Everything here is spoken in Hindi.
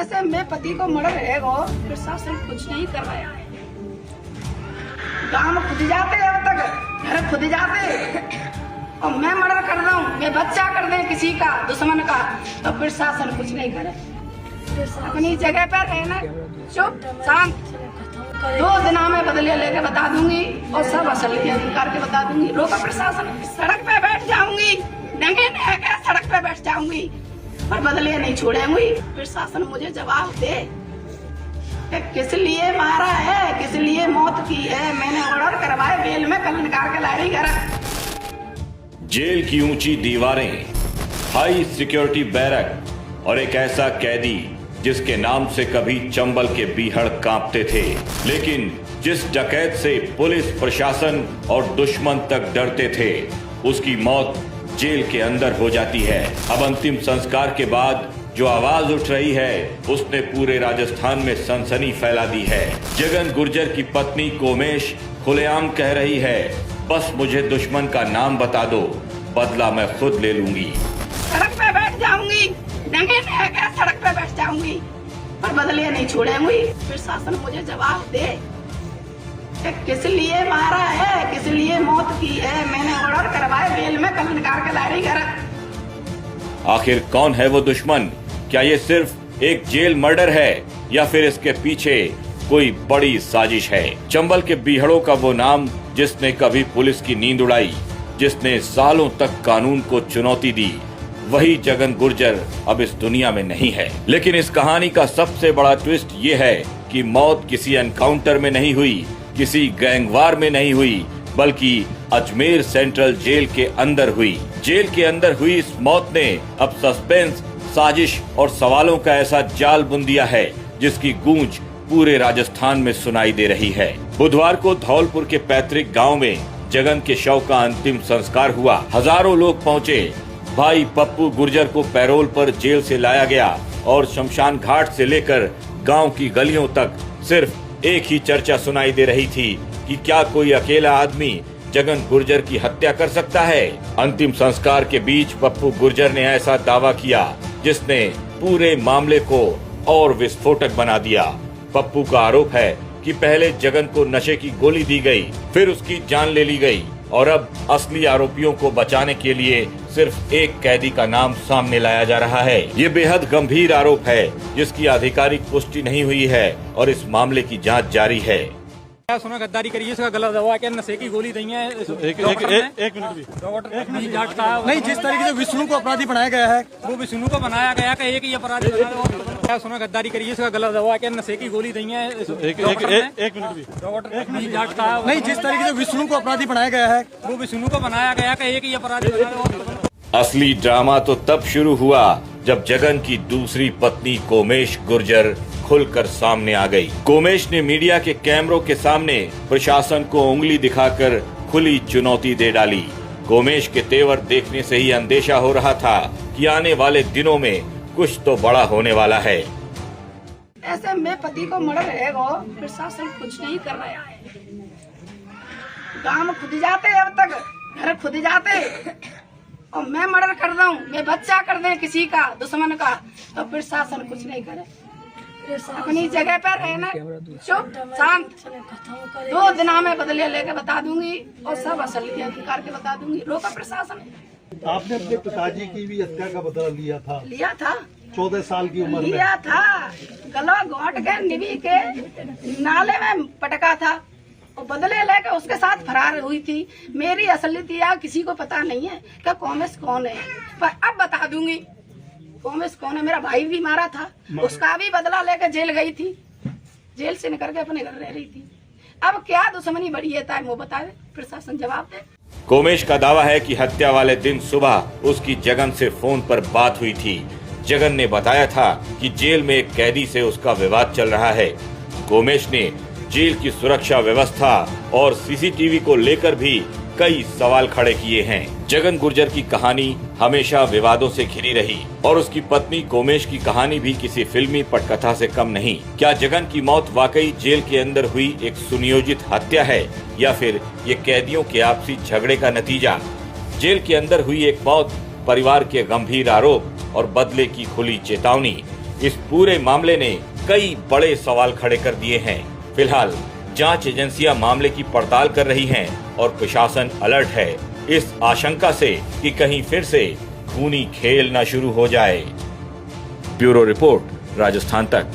ऐसे में पति को मर्डर है गो, प्रशासन कुछ नहीं कर रहा है। काम खुद जाते अब तक, घर खुद जाते, और मैं मर्डर कर रहा हूँ, मैं बच्चा कर दे किसी का दुश्मन का, तो प्रशासन कुछ नहीं करे। अपनी जगह पर रहना, चुप शांत। 2 दिन में बदले लेके बता दूंगी और सब असलियत करके बता दूंगी। रोका प्रशासन, सड़क पे बैठ जाऊंगी, नंगे नंगे सड़क पे बैठ जाऊंगी, पर बदले नहीं छोड़ेंगी। प्रशासन मुझे जवाब दे, किस लिए मारा है, किस लिए मौत की है। मैंने ऑर्डर करवाए बेल में, कल निकाल के लाई घर। जेल की ऊंची दीवारें, हाई सिक्योरिटी बैरक और एक ऐसा कैदी जिसके नाम से कभी चंबल के बीहड़ कांपते थे, लेकिन जिस डकैत से पुलिस प्रशासन और दुश्मन तक डरते थे, उसकी मौत जेल के अंदर हो जाती है। अब अंतिम संस्कार के बाद जो आवाज उठ रही है, उसने पूरे राजस्थान में सनसनी फैला दी है। जगन गुर्जर की पत्नी कोमेश खुलेआम कह रही है, बस मुझे दुश्मन का नाम बता दो, बदला मैं खुद ले लूंगी। सड़क पे बैठ जाऊंगी, नंगे नंगे सड़क पे बैठ जाऊंगी, पर बदले नहीं छोड़ेंगी। प्रशासन मुझे जवाब दे, किस लिए मारा है, किस लिए मौत की है। मैंने ऑर्डर करवाए बेल में, कल निकाल के लाई घर। आखिर कौन है वो दुश्मन? क्या ये सिर्फ एक जेल मर्डर है या फिर इसके पीछे कोई बड़ी साजिश है? चंबल के बीहड़ों का वो नाम जिसने कभी पुलिस की नींद उड़ाई, जिसने सालों तक कानून को चुनौती दी, वही जगन गुर्जर अब इस दुनिया में नहीं है। लेकिन इस कहानी का सबसे बड़ा ट्विस्ट ये है कि मौत किसी एनकाउंटर में नहीं हुई, किसी गैंगवार में नहीं हुई, बल्कि अजमेर सेंट्रल जेल के अंदर हुई। जेल के अंदर हुई इस मौत ने अब सस्पेंस, साजिश और सवालों का ऐसा जाल बुन दिया है जिसकी गूंज पूरे राजस्थान में सुनाई दे रही है। बुधवार को धौलपुर के पैतृक गांव में जगन के शव का अंतिम संस्कार हुआ। हजारों लोग पहुंचे। भाई पप्पू गुर्जर को पैरोल पर जेल से लाया गया और शमशान घाट से लेकर गांव की गलियों तक सिर्फ एक ही चर्चा सुनाई दे रही थी कि क्या कोई अकेला आदमी जगन गुर्जर की हत्या कर सकता है। अंतिम संस्कार के बीच पप्पू गुर्जर ने ऐसा दावा किया जिसने पूरे मामले को और विस्फोटक बना दिया। पप्पू का आरोप है कि पहले जगन को नशे की गोली दी गई, फिर उसकी जान ले ली गई और अब असली आरोपियों को बचाने के लिए सिर्फ एक कैदी का नाम सामने लाया जा रहा है। ये बेहद गंभीर आरोप है जिसकी आधिकारिक पुष्टि नहीं हुई है और इस मामले की जांच जारी है। सुना गद्दारी करिए, इसका गला दबा के नशे की गोली दी है। एक मिनट भी। नहीं, जिस तरीके से विष्णु को अपराधी बनाया गया है, वो विष्णु को बनाया गया कि एक ही अपराधी बना। सुना गद्दारी करिए, इसका गला दबा के नशे की गोली दी है। एक मिनट भी। नहीं, जिस तरीके से विष्णु को अपराधी बनाया गया है, वो विष्णु को बनाया गया कि एक ही अपराधी बना। असली ड्रामा तो तब शुरू हुआ जब जगन की दूसरी पत्नी कोमेश गुर्जर खुलकर सामने आ गई। कोमेश ने मीडिया के कैमरों के सामने प्रशासन को उंगली दिखाकर खुली चुनौती दे डाली। कोमेश के तेवर देखने से ही अंदेशा हो रहा था कि आने वाले दिनों में कुछ तो बड़ा होने वाला है। ऐसे में पति को मर्डर है गो, प्रशासन कुछ नहीं कर रहा है। काम खुद जाते अब तक, घर खुद जाते, और मैं मर्डर कर रहा हूँ, मैं बच्चा कर दे किसी का दुश्मन का, तो प्रशासन कुछ नहीं करे। अपनी जगह पर रहना, चुप शांत। 2 दिन में बदले लेके बता दूंगी और सब असलियत करके बता दूंगी। रोका प्रशासन। आपने अपने पिताजी की भी हत्या का बदला लिया था 14 साल की उम्र में। लिया था, गला घोट के निभी के नाले में पटका था और बदले लेके उसके साथ फरार हुई थी। मेरी असलियत या किसी को पता नहीं है कि कोमेश कौन है, पर अब बता दूंगी कोमेश कौन है। मेरा भाई भी मारा था, उसका भी बदला लेकर जेल गई थी, जेल से निकल के अपने घर रह रही थी। अब क्या दुश्मनी बढ़ी है वो बताए, प्रशासन जवाब दे। कोमेश का दावा है कि हत्या वाले दिन सुबह उसकी जगन से फोन पर बात हुई थी। जगन ने बताया था कि जेल में एक कैदी से उसका विवाद चल रहा है। कोमेश ने जेल की सुरक्षा व्यवस्था और सीसीटीवी को लेकर भी कई सवाल खड़े किए हैं। जगन गुर्जर की कहानी हमेशा विवादों से घिरी रही और उसकी पत्नी कोमेश की कहानी भी किसी फिल्मी पटकथा से कम नहीं। क्या जगन की मौत वाकई जेल के अंदर हुई एक सुनियोजित हत्या है या फिर ये कैदियों के आपसी झगड़े का नतीजा? जेल के अंदर हुई एक मौत, परिवार के गंभीर आरोप और बदले की खुली चेतावनी, इस पूरे मामले ने कई बड़े सवाल खड़े कर दिए हैं। फिलहाल जांच एजेंसियां मामले की पड़ताल कर रही हैं और प्रशासन अलर्ट है इस आशंका से कि कहीं फिर से खूनी खेल न शुरू हो जाए। ब्यूरो रिपोर्ट, राजस्थान तक।